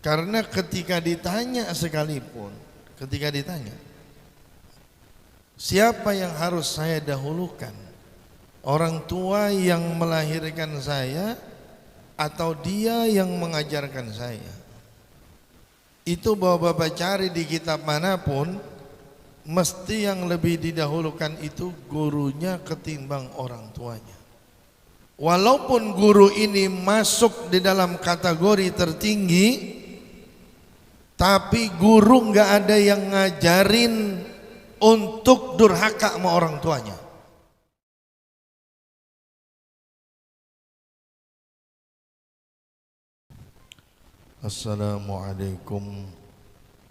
Karena ketika ditanya sekalipun, ketika ditanya, siapa yang harus saya dahulukan? Orang tua yang melahirkan saya atau dia yang mengajarkan saya? Itu bapak-bapak cari di kitab manapun, mesti yang lebih didahulukan itu gurunya ketimbang orang tuanya. Walaupun guru ini masuk di dalam kategori tertinggi, tapi guru nggak ada yang ngajarin untuk durhaka sama orang tuanya. Assalamualaikum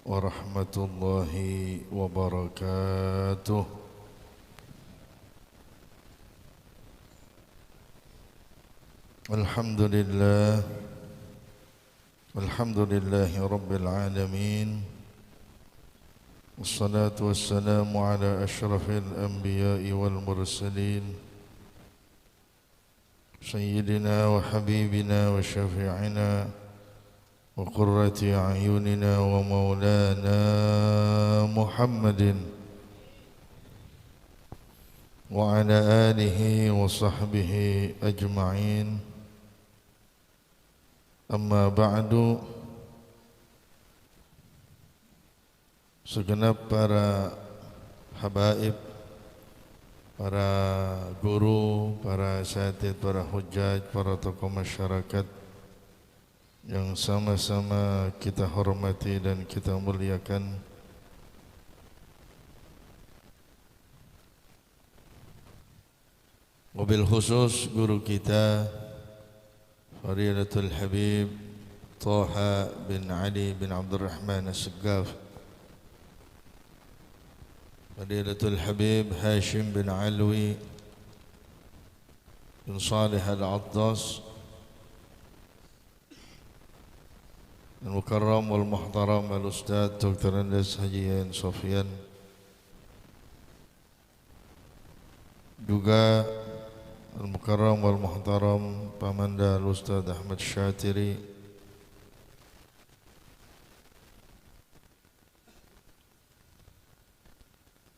warahmatullahi wabarakatuh. Alhamdulillah, alhamdulillahi rabbil alamin. Wassalatu wassalamu ala ashrafil anbiya'i wal mursalin, sayyidina wa habibina wa syafi'ina wa qurrati a'yunina wa maulana Muhammadin wa ala alihi wa sahbihi ajma'in. Amma ba'du. Segenap para habaib, para guru, para asatidz, para hujjaj, para tokoh masyarakat yang sama-sama kita hormati dan kita muliakan, wabil khusus guru kita Fadilatul Habib Thaha bin Ali bin Abdurrahman As-Saggaf, Fadilatul Habib Hashim bin Alwi bin Salih Al-Attas, Al-Mukarram wal-Muhtaram Al-Ustadz Dr. Andes Haji Yayan Sofyan, juga Al-Mukarram wal-Muhtaram Pamanda Al-Ustadz Ahmad Syatiri,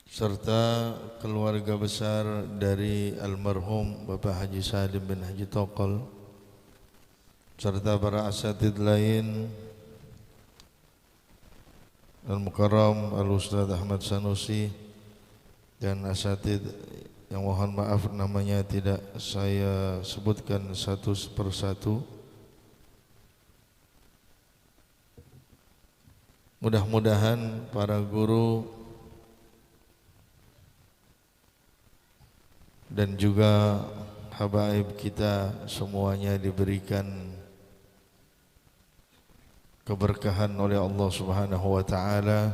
serta keluarga besar dari almarhum Bapak Haji Salim bin Haji Tokol, serta para asatidz lain, Al-Mukarram Al-Ustadz Ahmad Sanusi, dan asatidz yang mohon maaf namanya tidak saya sebutkan satu persatu. Mudah-mudahan para guru dan juga habaib kita semuanya diberikan keberkahan oleh Allah Subhanahu wa taala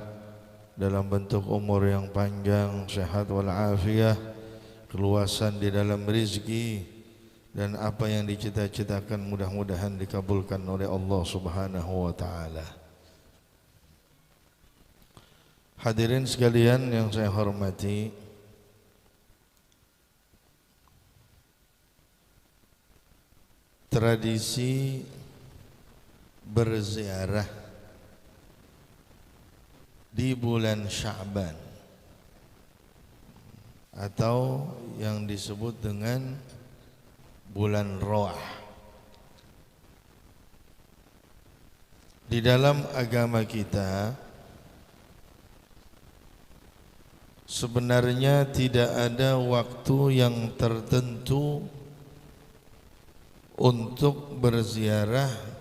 dalam bentuk umur yang panjang, sehat walafiat, keluasan di dalam rezeki, dan apa yang dicita-citakan mudah-mudahan dikabulkan oleh Allah Subhanahu wa taala. Hadirin sekalian yang saya hormati, tradisi berziarah di bulan Sya'ban atau yang disebut dengan bulan Rawah di dalam agama kita sebenarnya tidak ada waktu yang tertentu untuk berziarah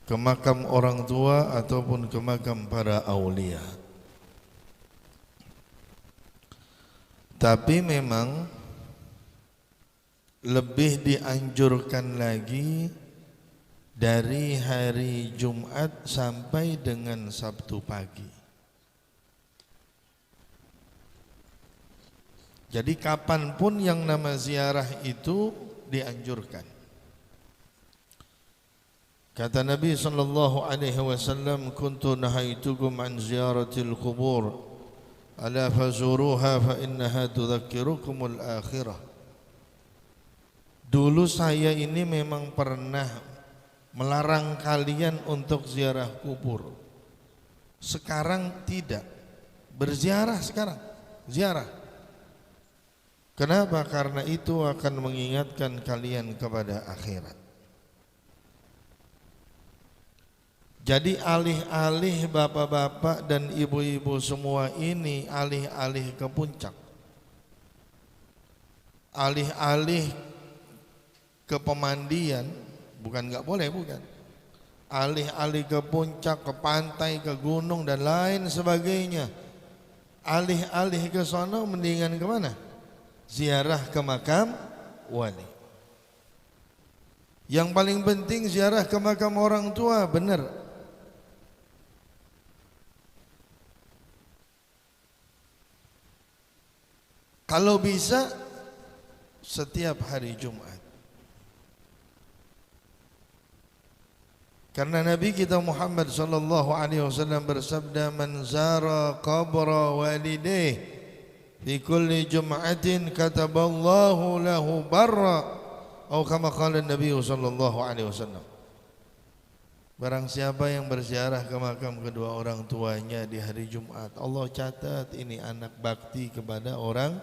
ke makam orang tua ataupun ke makam para aulia. Tapi memang lebih dianjurkan lagi dari hari Jumat sampai dengan Sabtu pagi. Jadi kapanpun yang nama ziarah itu dianjurkan. Kata Nabi sallallahu alaihi wasallam, "Kuntu nahaitukum an ziyaratil qubur, ala fazuruha fa innaha tudzakkirukumul akhirah." Dulu saya ini memang pernah melarang kalian untuk ziarah kubur. Sekarang tidak. Berziarah sekarang, ziarah. Kenapa? Karena itu akan mengingatkan kalian kepada akhirat. Jadi alih-alih bapak-bapak dan ibu-ibu semua ini alih-alih ke puncak, alih-alih ke pemandian, bukan nggak boleh, bukan. Alih-alih ke puncak, ke pantai, ke gunung dan lain sebagainya. Alih-alih ke sono, mendingan kemana? Ziarah ke makam wali. Yang paling penting ziarah ke makam orang tua, benar. Kalau bisa setiap hari Jumat. Karena Nabi kita Muhammad sallallahu alaihi wasallam bersabda, "Man zara qabra walidayhi fi kulli jum'atin kataballahu lahu barra." Atau kama qala Nabi sallallahu alaihi wasallam. Barang siapa yang berziarah ke makam kedua orang tuanya di hari Jumat, Allah catat ini anak bakti kepada orang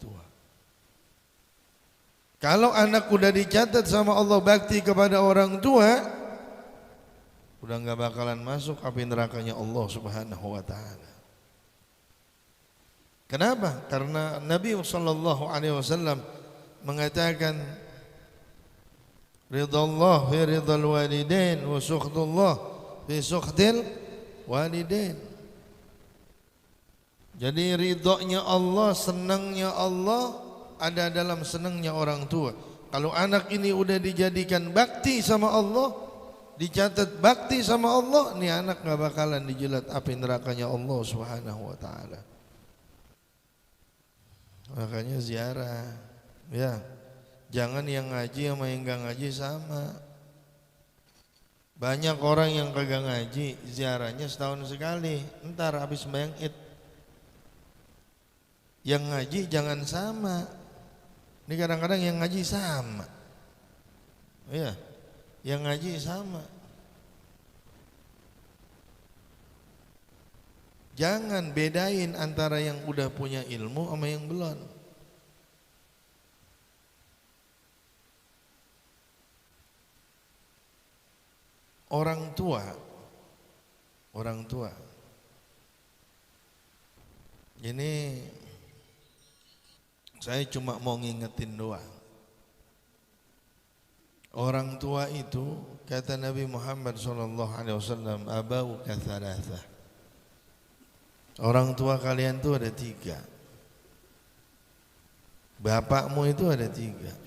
tua. Kalau anak udah dicatat sama Allah bakti kepada orang tua, udah nggak bakalan masuk api nerakanya Allah Subhanahu wa taala. Kenapa? Karena Nabi sallallahu alaihi wasallam mengatakan, ridallah fi ridal walidain wa sukhdullah fi sukhdil walidain. Jadi ridhonya Allah, senangnya Allah ada dalam senangnya orang tua. Kalau anak ini udah dijadikan bakti sama Allah, dicatat bakti sama Allah, nih anak gak bakalan dijilat api nerakanya Allah Subhanahu wa taala. Makanya ziarah, ya. Jangan yang ngaji sama yang gak ngaji sama. Banyak orang yang kagak ngaji, ziarahnya setahun sekali, ntar habis sembahyang Id. Yang ngaji jangan sama. Ini kadang-kadang yang ngaji sama. Iya, yang ngaji sama. Jangan bedain antara yang udah punya ilmu sama yang belum. Orang tua, ini saya cuma mau ngingetin doang. Orang tua itu kata Nabi Muhammad SAW, abau kathalatha. Orang tua kalian itu ada 3. Bapakmu itu ada 3.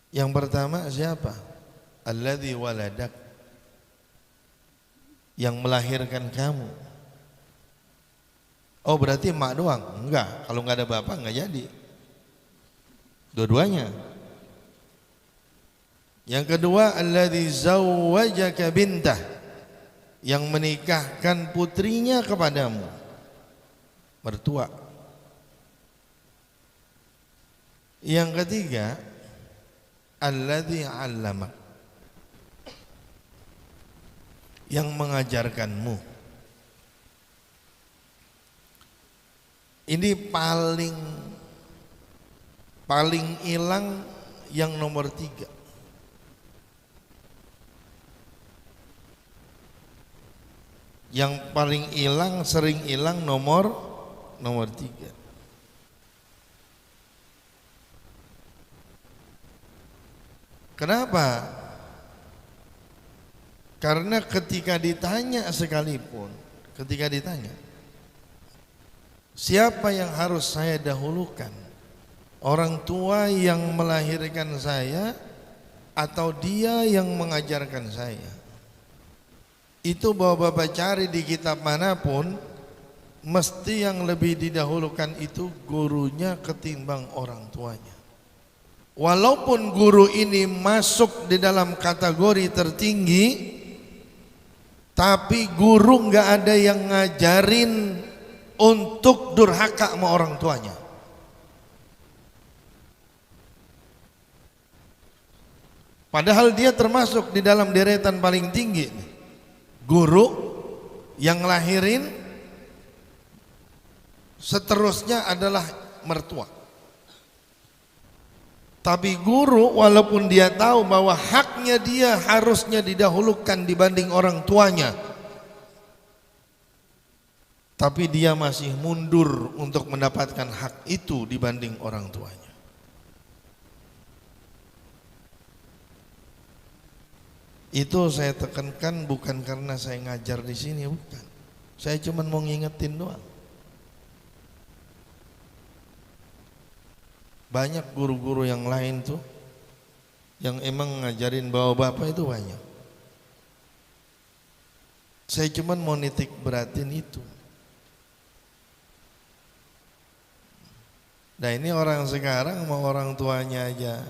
Yang pertama siapa? Alladzi waladak, yang melahirkan kamu. Oh berarti emak doang? Enggak, kalau enggak ada bapak enggak jadi. Dua-duanya. Yang kedua, alladzi zawwajaka bintah, yang menikahkan putrinya kepadamu. Mertua. Yang ketiga, alladzi 'allamak, yang mengajarkanmu. Ini paling hilang yang nomor 3. Yang paling hilang, sering hilang nomor 3. Kenapa? Karena ketika ditanya sekalipun, siapa yang harus saya dahulukan? Orang tua yang melahirkan saya atau dia yang mengajarkan saya? Itu bapak-bapak cari di kitab manapun, mesti yang lebih didahulukan itu gurunya ketimbang orang tuanya. Walaupun guru ini masuk di dalam kategori tertinggi, tapi guru nggak ada yang ngajarin untuk durhaka sama orang tuanya. Padahal dia termasuk di dalam deretan paling tinggi. Guru yang lahirin, seterusnya adalah mertua. Tapi guru walaupun dia tahu bahwa haknya dia harusnya didahulukan dibanding orang tuanya, tapi dia masih mundur untuk mendapatkan hak itu dibanding orang tuanya. Itu saya tekankan bukan karena saya ngajar di sini, bukan. Saya cuma mau ngingetin doang. Banyak guru-guru yang lain tuh yang emang ngajarin bapak-bapak itu banyak. Saya cuma mau nitik beratin itu. Nah ini orang sekarang mau orang tuanya aja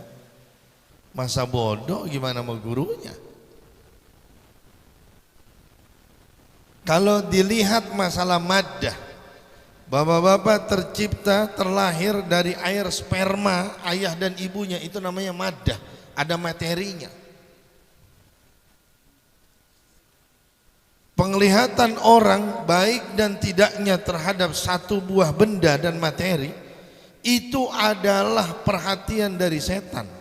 masa bodoh, gimana mau gurunya? Kalau dilihat masalah maddah, bapak-bapak tercipta, terlahir dari air sperma ayah dan ibunya, itu namanya maddah, ada materinya. Penglihatan orang baik dan tidaknya terhadap satu buah benda dan materi itu adalah perhatian dari setan.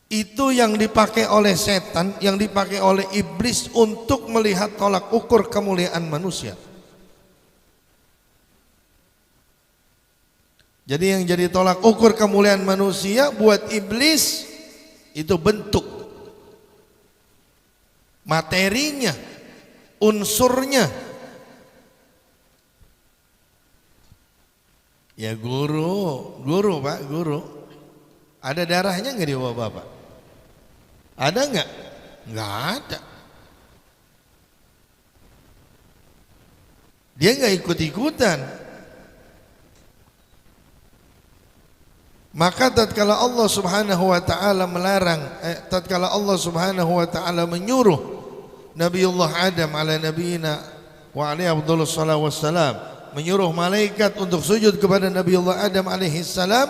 Itu yang dipakai oleh setan, yang dipakai oleh iblis untuk melihat tolak ukur kemuliaan manusia. Jadi yang jadi tolak ukur kemuliaan manusia buat iblis itu bentuk, materinya, unsurnya. Ya guru pak, guru. Ada darahnya nggak di bawah bapak? Ada nggak? Nggak ada. Dia nggak ikut-ikutan. Maka tatkala Allah Subhanahu wa taala melarang, tatkala Allah Subhanahu wa taala menyuruh Nabiullah Adam ala nabiyina wa alaihi afdhalus salatu wassalam, menyuruh malaikat untuk sujud kepada Nabiullah Adam alaihi salam,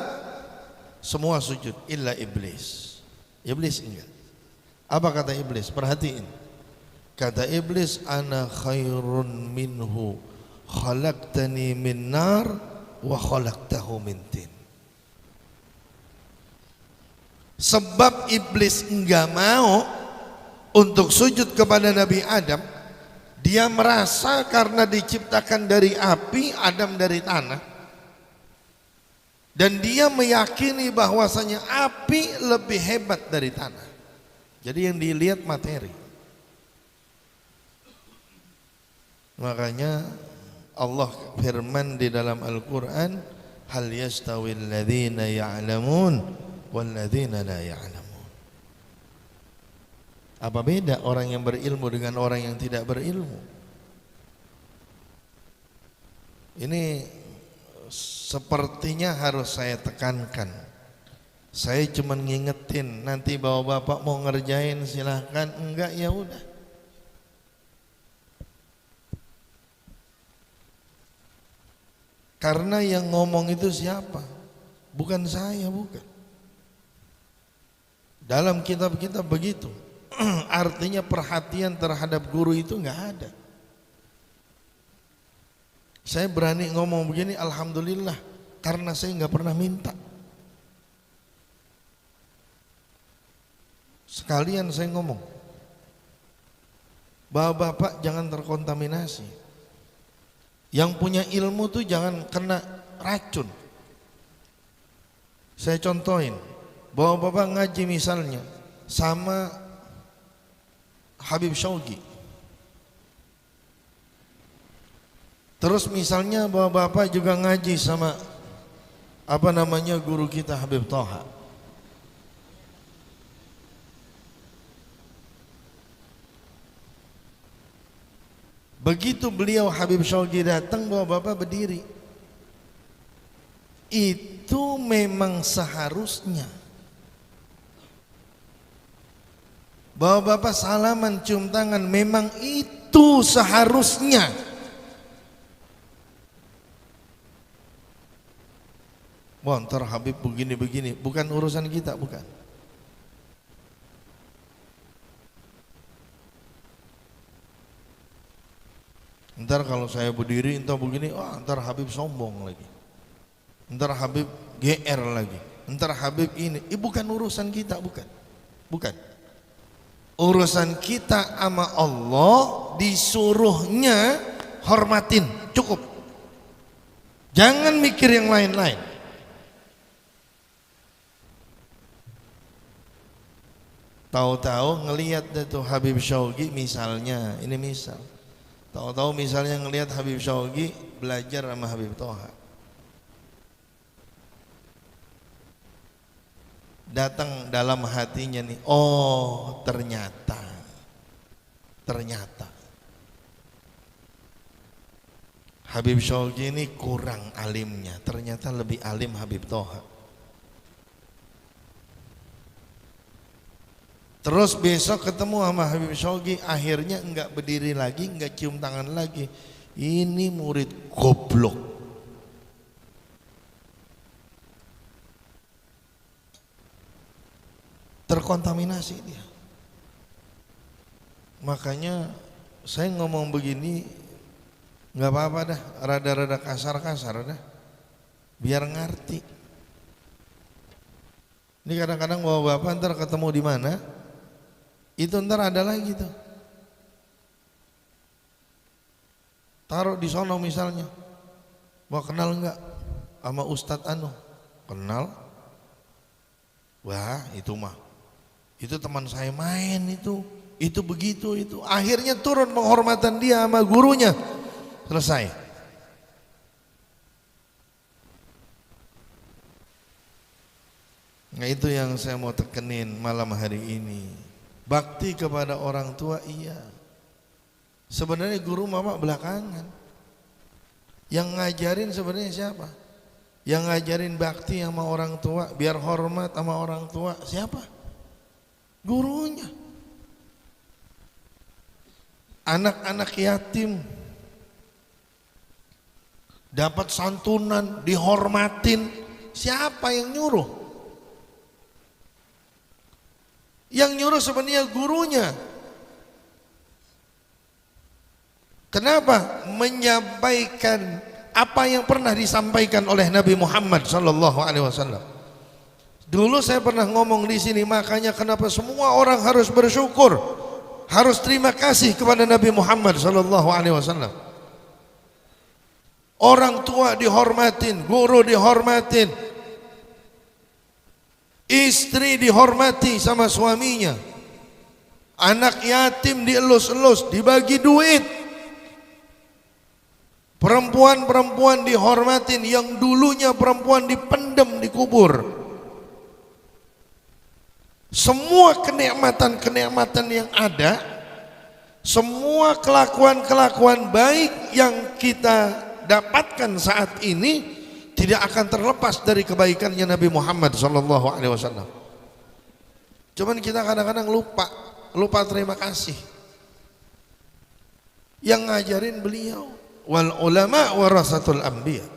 semua sujud illa iblis. Iblis enggak. Apa kata iblis? Perhatiin. Kata iblis, ana khairun minhu, khalaqtani min nar wa khalaqtahu min tin. Sebab iblis enggak mau untuk sujud kepada Nabi Adam, dia merasa karena diciptakan dari api, Adam dari tanah, dan dia meyakini bahwasanya api lebih hebat dari tanah. Jadi yang dilihat materi. Makanya Allah firman di dalam Al-Quran, hal yastawil ladzina ya'lamun wal ladzina la ya'lamun. Apa beda orang yang berilmu dengan orang yang tidak berilmu? Ini sepertinya harus saya tekankan. Saya cuma ngingetin, nanti bapak-bapak mau ngerjain silahkan, enggak ya udah. Karena yang ngomong itu siapa? Bukan saya, bukan. Dalam kitab-kitab begitu. Artinya perhatian terhadap guru itu enggak ada. Saya berani ngomong begini, alhamdulillah, karena saya enggak pernah minta. Sekalian saya ngomong, bapak-bapak jangan terkontaminasi. Yang punya ilmu tuh jangan kena racun. Saya contohin, bapak-bapak ngaji misalnya sama Habib Syauqi. Terus misalnya bapak-bapak juga ngaji sama guru kita Habib Thaha. Begitu beliau Habib Syauqi datang, bapak-bapak berdiri. Itu memang seharusnya. Bapak-bapak salaman, cium tangan, memang itu seharusnya. Wah, ntar Habib begini-begini, bukan urusan kita, bukan. Ntar kalau saya berdiri entar begini, wah ntar Habib sombong lagi. Ntar Habib GR lagi. Ntar Habib ini. Bukan urusan kita, bukan. Bukan. Urusan kita sama Allah, disuruhnya hormatin, cukup. Jangan mikir yang lain-lain. Tahu-tahu ngelihat tuh Habib Syauqi misalnya, ini misal. Tahu-tahu misalnya ngelihat Habib Syauqi belajar sama Habib Toha. Datang dalam hatinya nih, oh ternyata Habib Syauqi ini kurang alimnya, ternyata lebih alim Habib Toha. Terus besok ketemu sama Habib Syauqi, akhirnya enggak berdiri lagi, enggak cium tangan lagi. Ini murid goblok. Terkontaminasi dia. Makanya saya ngomong begini enggak apa-apa dah, rada-rada kasar-kasar dah. Biar ngerti. Ini kadang-kadang bapak-bapak ntar ketemu di mana? Itu ntar ada lagi tuh. Taruh di sono misalnya. Mau kenal enggak sama Ustadz Anu? Kenal? Wah itu mah. Itu teman saya main itu. Itu begitu itu. Akhirnya turun penghormatan dia sama gurunya. Selesai. Nah itu yang saya mau tekenin malam hari ini. Bakti kepada orang tua iya. Sebenarnya guru mama belakangan. Yang ngajarin sebenarnya siapa? Yang ngajarin bakti sama orang tua, biar hormat sama orang tua, siapa? Gurunya. Anak-anak yatim dapat santunan, dihormatin, siapa yang nyuruh? Yang nyuruh sebenarnya gurunya. Kenapa? Menyampaikan apa yang pernah disampaikan oleh Nabi Muhammad SAW. Dulu saya pernah ngomong di sini, makanya kenapa semua orang harus bersyukur, harus terima kasih kepada Nabi Muhammad SAW. Orang tua dihormatin, guru dihormatin, istri dihormati sama suaminya, anak yatim dielus-elus, dibagi duit, perempuan-perempuan dihormatin yang dulunya perempuan dipendam, dikubur. Semua kenikmatan-kenikmatan yang ada, semua kelakuan-kelakuan baik yang kita dapatkan saat ini tidak akan terlepas dari kebaikannya Nabi Muhammad SAW. Cuman kita kadang-kadang lupa terima kasih. Yang ngajarin beliau, wal ulama warasatul anbiya.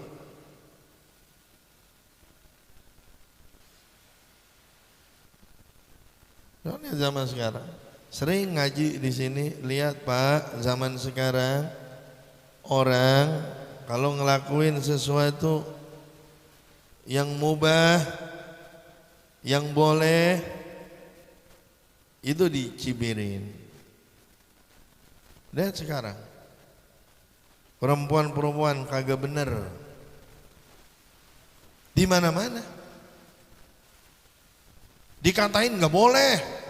Ini zaman sekarang. Sering ngaji di sini, lihat Pak, zaman sekarang orang kalau ngelakuin sesuatu yang mubah, yang boleh, itu dicibirin. Lihat sekarang, perempuan-perempuan kagak bener di mana-mana, dikatain nggak boleh.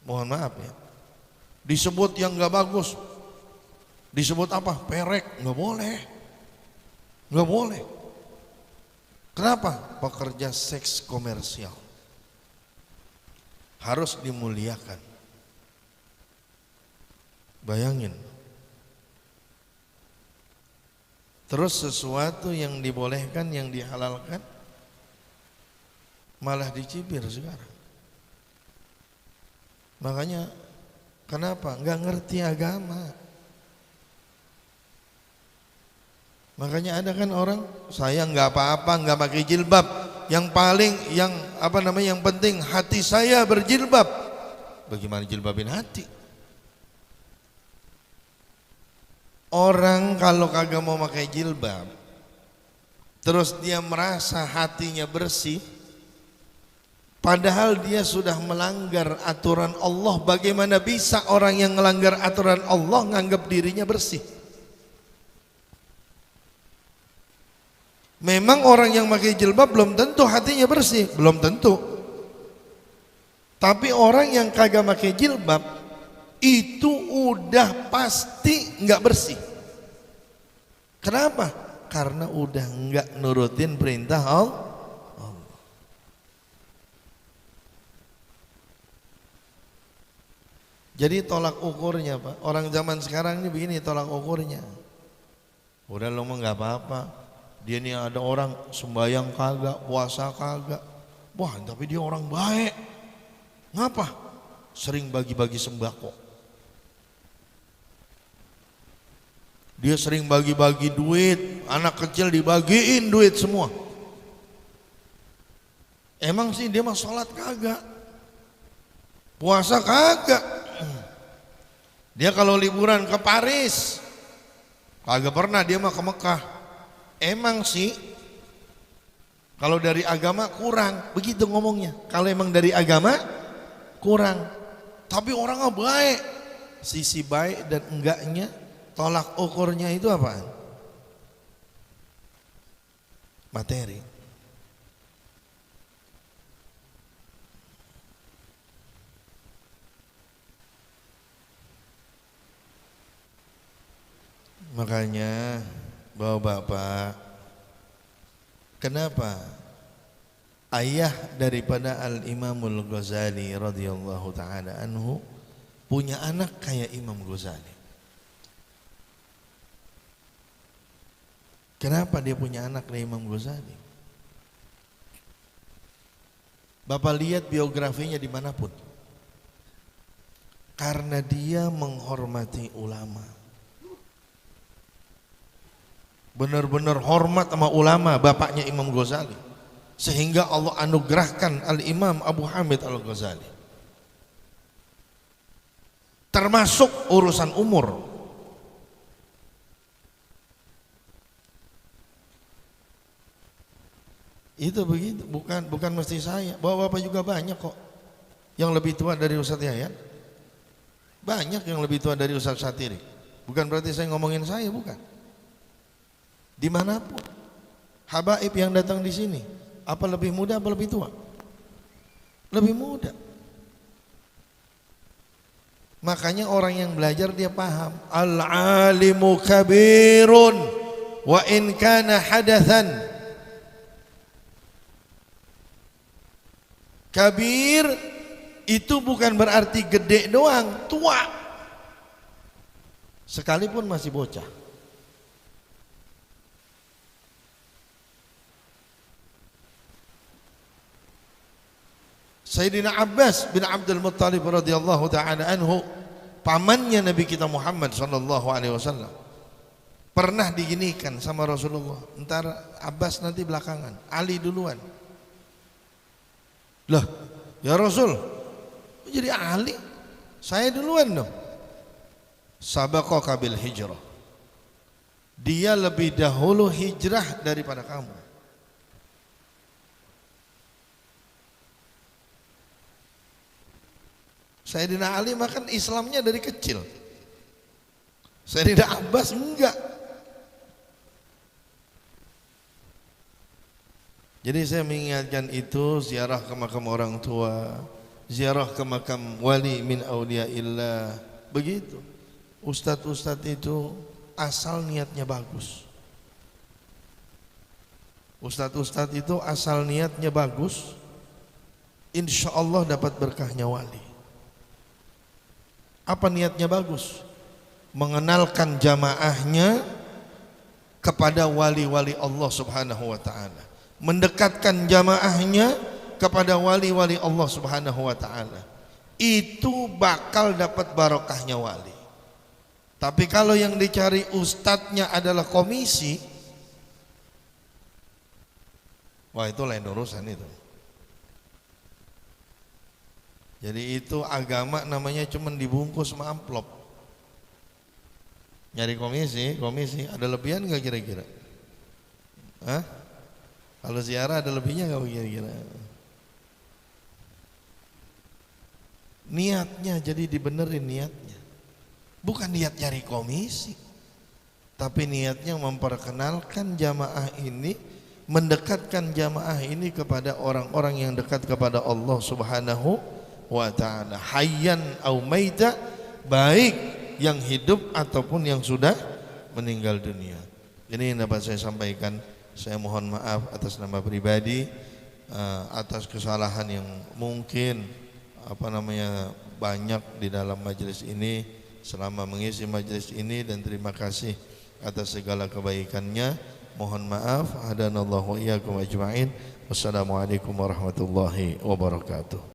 Mohon maaf ya, disebut yang nggak bagus, disebut apa? Perek, nggak boleh. Nggak boleh. Kenapa? Pekerja seks komersial harus dimuliakan. Bayangin. Terus sesuatu yang dibolehkan, yang dihalalkan, malah dicibir sekarang. Makanya kenapa? Nggak ngerti agama. Makanya ada kan orang, saya nggak apa-apa, nggak pakai jilbab. Yang paling, yang penting hati saya berjilbab. Bagaimana jilbabin hati? Orang kalau kagak mau pakai jilbab, terus dia merasa hatinya bersih, padahal dia sudah melanggar aturan Allah. Bagaimana bisa orang yang melanggar aturan Allah nganggap dirinya bersih? Memang orang yang pakai jilbab belum tentu hatinya bersih, belum tentu. Tapi orang yang kagak pakai jilbab itu udah pasti nggak bersih. Kenapa? Karena udah nggak nurutin perintah Allah. Jadi tolak ukurnya Pak, orang zaman sekarang ini begini tolak ukurnya. Udah lo mah nggak apa-apa. Dia nih ada orang sembahyang kagak, puasa kagak. Wah tapi dia orang baik. Ngapa? Sering bagi-bagi sembako. Dia sering bagi-bagi duit, anak kecil dibagiin duit semua. Emang sih dia mah sholat kagak, puasa kagak. Dia kalau liburan ke Paris kagak pernah, dia mah ke Mekah. Emang sih kalau dari agama kurang, begitu ngomongnya. Kalau emang dari agama kurang, tapi orangnya baik. Sisi baik dan enggaknya, tolak ukurnya itu apaan? Materi. Makanya bapak-bapak, kenapa ayah daripada Al-Imamul Ghazali radhiyallahu taala anhu punya anak kayak Imam Ghazali? Kenapa dia punya anak kayak Imam Ghazali? Bapak lihat biografinya dimanapun, karena dia menghormati ulama. Benar-benar hormat sama ulama, bapaknya Imam Ghazali, sehingga Allah anugerahkan Al-Imam Abu Hamid Al-Ghazali. Termasuk urusan umur. Itu begitu, bukan mesti saya. Bapak-bapak juga banyak kok yang lebih tua dari Ustaz Yayat. Banyak yang lebih tua dari Ustaz Satiri. Bukan berarti saya ngomongin saya, bukan. Dimanapun habaib yang datang di sini, apa lebih muda apa lebih tua? Lebih muda. Makanya orang yang belajar dia paham, al-alimu kabirun wa in kana hadathan. Kabir itu bukan berarti gede doang, tua. Sekalipun masih bocah. Sayyidina Abbas bin Abdul Muttalib radhiyallahu ta'ala anhu, pamannya Nabi kita Muhammad sallallahu alaihi wasallam, pernah diginikan sama Rasulullah. Ntar Abbas nanti belakangan, Ali duluan. Lah, ya Rasul, jadi Ali? Saya duluan dong. Sabaqaka bil hijrah. Dia lebih dahulu hijrah daripada kamu. Sayyidina Ali makan Islamnya dari kecil. Sayyidina Abbas enggak. Jadi saya mengingatkan itu, ziarah ke makam orang tua, ziarah ke makam wali min auliyaillah. Begitu. Ustadz-ustadz itu asal niatnya bagus. Ustadz-ustadz itu asal niatnya bagus, insya Allah dapat berkahnya wali. Apa niatnya bagus? Mengenalkan jamaahnya kepada wali-wali Allah subhanahu wa ta'ala, mendekatkan jamaahnya kepada wali-wali Allah subhanahu wa ta'ala. Itu bakal dapat barokahnya wali. Tapi kalau yang dicari ustadznya adalah komisi, wah itu lain urusan itu. Jadi itu agama namanya cuma dibungkus sama amplop. Nyari komisi ada lebihan nggak kira-kira? Hah? Kalau ziarah ada lebihnya nggak kira-kira? Niatnya jadi dibenerin niatnya. Bukan niat nyari komisi, tapi niatnya memperkenalkan jamaah ini, mendekatkan jamaah ini kepada orang-orang yang dekat kepada Allah Subhanahu wa ta'ala, hayyan au maita, baik yang hidup ataupun yang sudah meninggal dunia. Ini yang dapat saya sampaikan. Saya mohon maaf atas nama pribadi, atas kesalahan yang mungkin banyak di dalam majelis ini selama mengisi majelis ini, dan terima kasih atas segala kebaikannya. Mohon maaf. Hadanallahu wa iyyakum ajma'in. Wassalamualaikum warahmatullahi wabarakatuh.